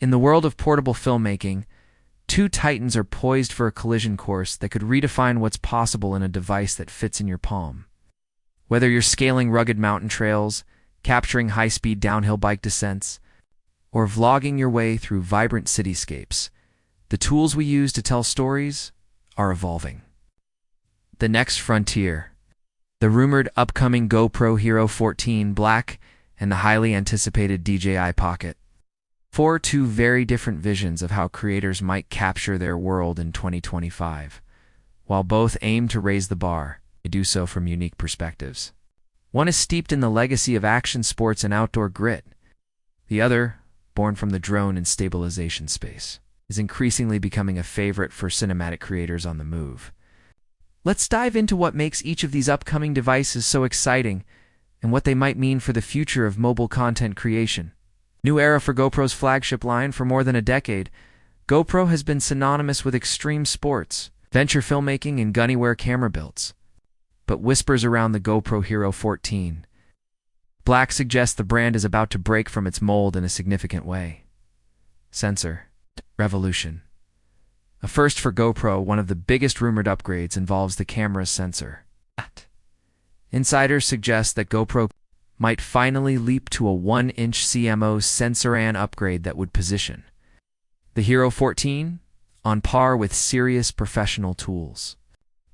In the world of portable filmmaking, two titans are poised for a collision course that could redefine what's possible in a device that fits in your palm. Whether you're scaling rugged mountain trails, capturing high-speed downhill bike descents, or vlogging your way through vibrant cityscapes, the tools we use to tell stories are evolving. The next frontier, the rumored upcoming GoPro Hero 14 Black and the highly anticipated DJI Pocket. Two very different visions of how creators might capture their world in 2025. While both aim to raise the bar, they do so from unique perspectives. One is steeped in the legacy of action sports and outdoor grit. The other, born from the drone and stabilization space, is increasingly becoming a favorite for cinematic creators on the move. Let's dive into what makes each of these upcoming devices so exciting and what they might mean for the future of mobile content creation. New era for GoPro's flagship line. For more than a decade, GoPro has been synonymous with extreme sports, venture filmmaking, and gun-aware camera builds. But whispers around the GoPro Hero 14 Black suggest the brand is about to break from its mold in a significant way. Sensor revolution. A first for GoPro, one of the biggest rumored upgrades involves the camera's sensor. Insiders suggest that GoPro might finally leap to a 1-inch CMOS sensor and upgrade that would position the Hero 14 on par with serious professional tools.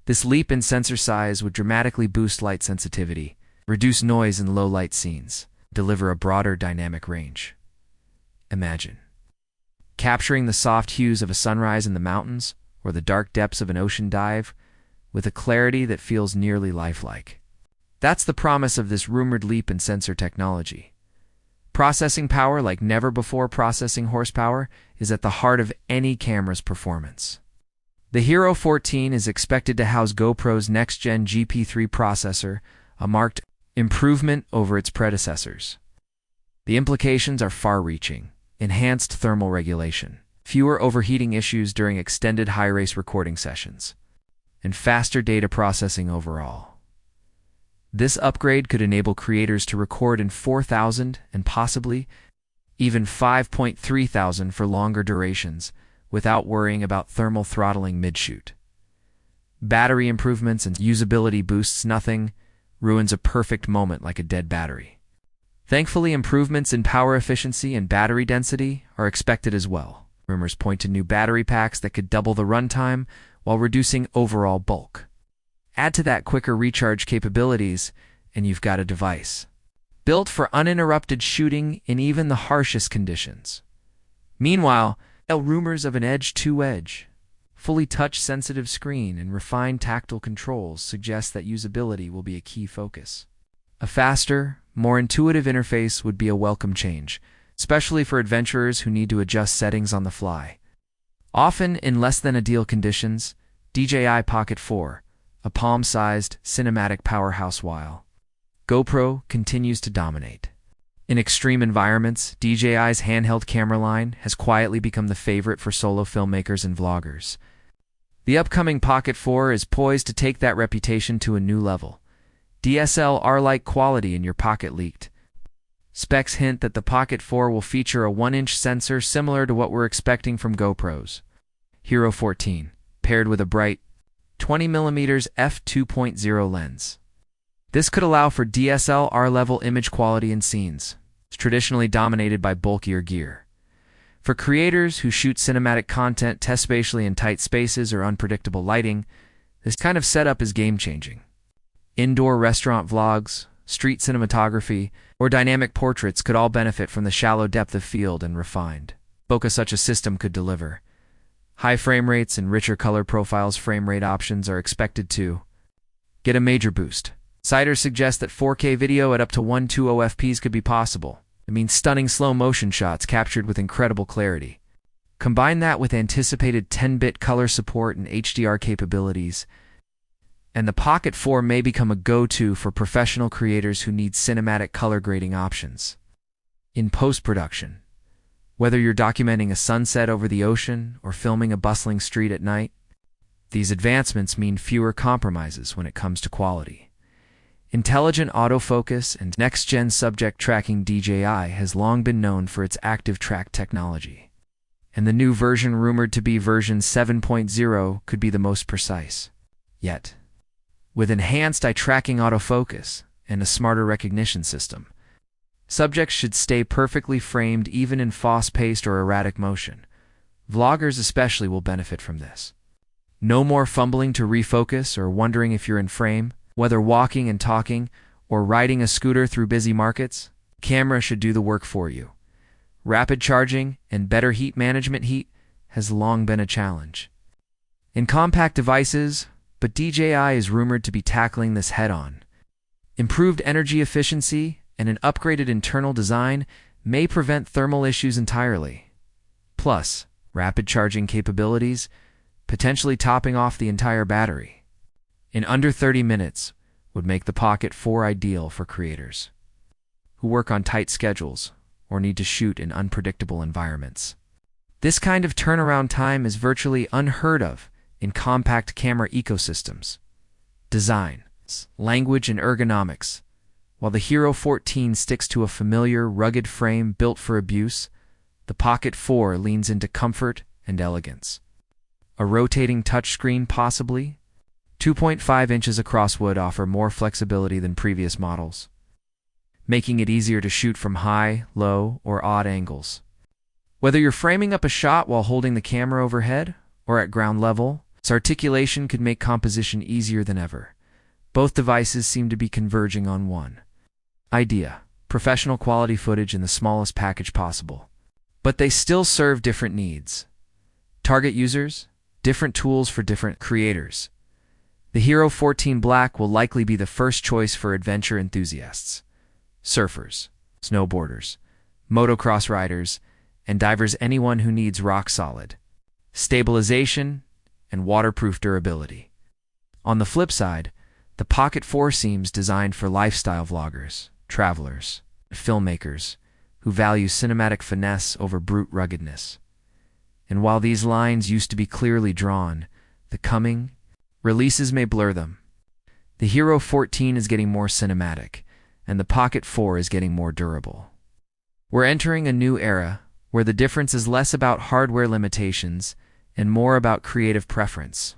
This leap in sensor size would dramatically boost light sensitivity, reduce noise in low-light scenes, deliver a broader dynamic range. Imagine capturing the soft hues of a sunrise in the mountains or the dark depths of an ocean dive with a clarity that feels nearly lifelike. That's the promise of this rumored leap in sensor technology. Processing power like never before. Processing horsepower is at the heart of any camera's performance. The Hero 14 is expected to house GoPro's next-gen GP3 processor, a marked improvement over its predecessors. The implications are far-reaching: enhanced thermal regulation, fewer overheating issues during extended high-race recording sessions, and faster data processing overall. This upgrade could enable creators to record in 4,000 and possibly even 5,300 for longer durations without worrying about thermal throttling mid-shoot. Battery improvements and usability boosts. Nothing ruins a perfect moment like a dead battery. Thankfully, improvements in power efficiency and battery density are expected as well. Rumors point to new battery packs that could double the runtime while reducing overall bulk. Add to that quicker recharge capabilities, and you've got a device built for uninterrupted shooting in even the harshest conditions. Meanwhile, rumors of an edge-to-edge, fully touch-sensitive screen and refined tactile controls suggest that usability will be a key focus. A faster, more intuitive interface would be a welcome change, especially for adventurers who need to adjust settings on the fly. Often in less than ideal conditions, DJI Pocket 4, a palm-sized cinematic powerhouse, while GoPro continues to dominate. In extreme environments, DJI's handheld camera line has quietly become the favorite for solo filmmakers and vloggers. The upcoming Pocket 4 is poised to take that reputation to a new level. DSLR-like quality in your pocket leaked. Specs hint that the Pocket 4 will feature a 1-inch sensor similar to what we're expecting from GoPro's Hero 14, paired with a bright 20mm f2.0 lens. This could allow for DSLR-level image quality in scenes traditionally dominated by bulkier gear. For creators who shoot cinematic content spatially in tight spaces or unpredictable lighting, this kind of setup is game-changing. Indoor restaurant vlogs, street cinematography, or dynamic portraits could all benefit from the shallow depth of field and refined focus such a system could deliver. High frame rates and richer color profiles. Frame rate options are expected to get a major boost. Insiders suggest that 4K video at up to 120 fps could be possible. It means stunning slow-motion shots captured with incredible clarity. Combine that with anticipated 10-bit color support and HDR capabilities, and the Pocket 4 may become a go-to for professional creators who need cinematic color grading options. In post-production, whether you're documenting a sunset over the ocean or filming a bustling street at night, these advancements mean fewer compromises when it comes to quality. Intelligent autofocus and next-gen subject tracking. DJI has long been known for its active track technology. and the new version rumored to be version 7.0 could be the most precise yet. With enhanced eye-tracking autofocus and a smarter recognition system, subjects should stay perfectly framed even in fast-paced or erratic motion. Vloggers especially will benefit from this. No more fumbling to refocus or wondering if you're in frame. Whether walking and talking or riding a scooter through busy markets, camera should do the work for you. Rapid charging and better heat management has long been a challenge in compact devices, but DJI is rumored to be tackling this head-on. Improved energy efficiency and an upgraded internal design may prevent thermal issues entirely. Plus, rapid charging capabilities, potentially topping off the entire battery in under 30 minutes, would make the Pocket 4 ideal for creators who work on tight schedules or need to shoot in unpredictable environments. This kind of turnaround time is virtually unheard of in compact camera ecosystems. Design, language, and ergonomics. While the Hero 14 sticks to a familiar, rugged frame built for abuse, the Pocket 4 leans into comfort and elegance. A rotating touchscreen possibly? 2.5 inches across would offer more flexibility than previous models, making it easier to shoot from high, low, or odd angles. Whether you're framing up a shot while holding the camera overhead or at ground level, its articulation could make composition easier than ever. Both devices seem to be converging on one idea: professional quality footage in the smallest package possible. But they still serve different needs. Target users, different tools for different creators. The Hero 14 Black will likely be the first choice for adventure enthusiasts, surfers, snowboarders, motocross riders, and divers, anyone who needs rock-solid stabilization and waterproof durability. On the flip side, the Pocket 4 seems designed for lifestyle vloggers, travelers, filmmakers who value cinematic finesse over brute ruggedness. And while these lines used to be clearly drawn, the coming releases may blur them. The Hero 14 is getting more cinematic, and the Pocket 4 is getting more durable. We're entering a new era where the difference is less about hardware limitations and more about creative preference.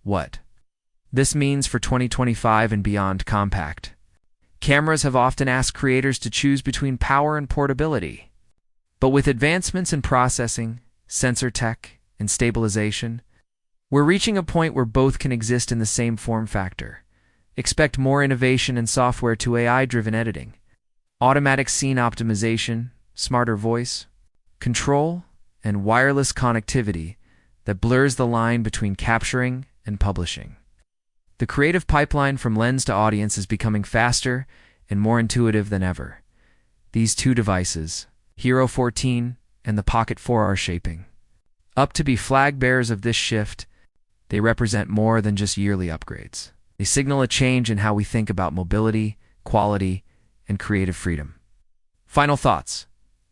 What this means for 2025 and beyond compact cameras have often asked creators to choose between power and portability. But with advancements in processing, sensor tech, and stabilization, we're reaching a point where both can exist in the same form factor. Expect more innovation in software to AI-driven editing, automatic scene optimization, smarter voice control, and wireless connectivity that blurs the line between capturing and publishing. The creative pipeline from lens to audience is becoming faster and more intuitive than ever. These two devices, Hero 14 and the Pocket 4, are shaping up to be flag bearers of this shift. They represent more than just yearly upgrades. They signal a change in how we think about mobility, quality, and creative freedom. Final thoughts.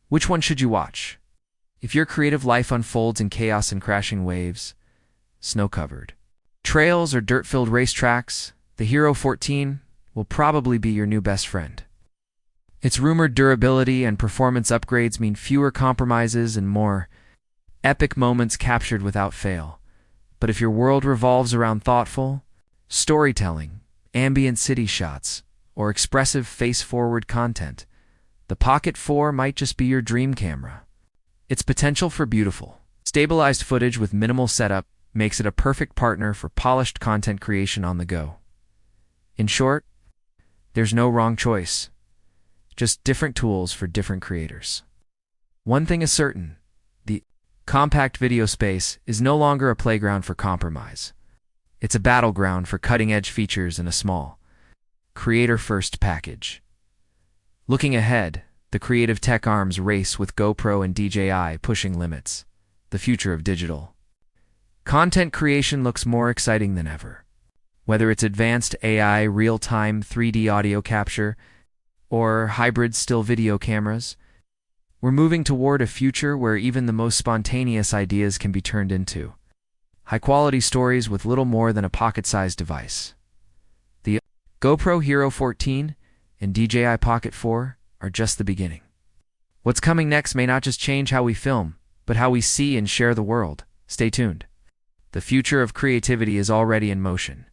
Which one should you watch? If your creative life unfolds in chaos and crashing waves, snow-covered trails or dirt-filled racetracks, the Hero 14 will probably be your new best friend. Its rumored durability and performance upgrades mean fewer compromises and more epic moments captured without fail. But if your world revolves around thoughtful storytelling, ambient city shots, or expressive face-forward content, the Pocket 4 might just be your dream camera. Its potential for beautiful, stabilized footage with minimal setup makes it a perfect partner for polished content creation on the go. In short, there's no wrong choice, just different tools for different creators. One thing is certain: the compact video space is no longer a playground for compromise. It's a battleground for cutting-edge features in a small, creator-first package. Looking ahead, the creative tech arms race with GoPro and DJI pushing limits. The future of digital content creation looks more exciting than ever. Whether it's advanced AI, real-time 3D audio capture, or hybrid still video cameras, we're moving toward a future where even the most spontaneous ideas can be turned into high-quality stories with little more than a pocket-sized device. The GoPro Hero 14 and DJI Pocket 4 are just the beginning. What's coming next may not just change how we film, but how we see and share the world. Stay tuned. The future of creativity is already in motion.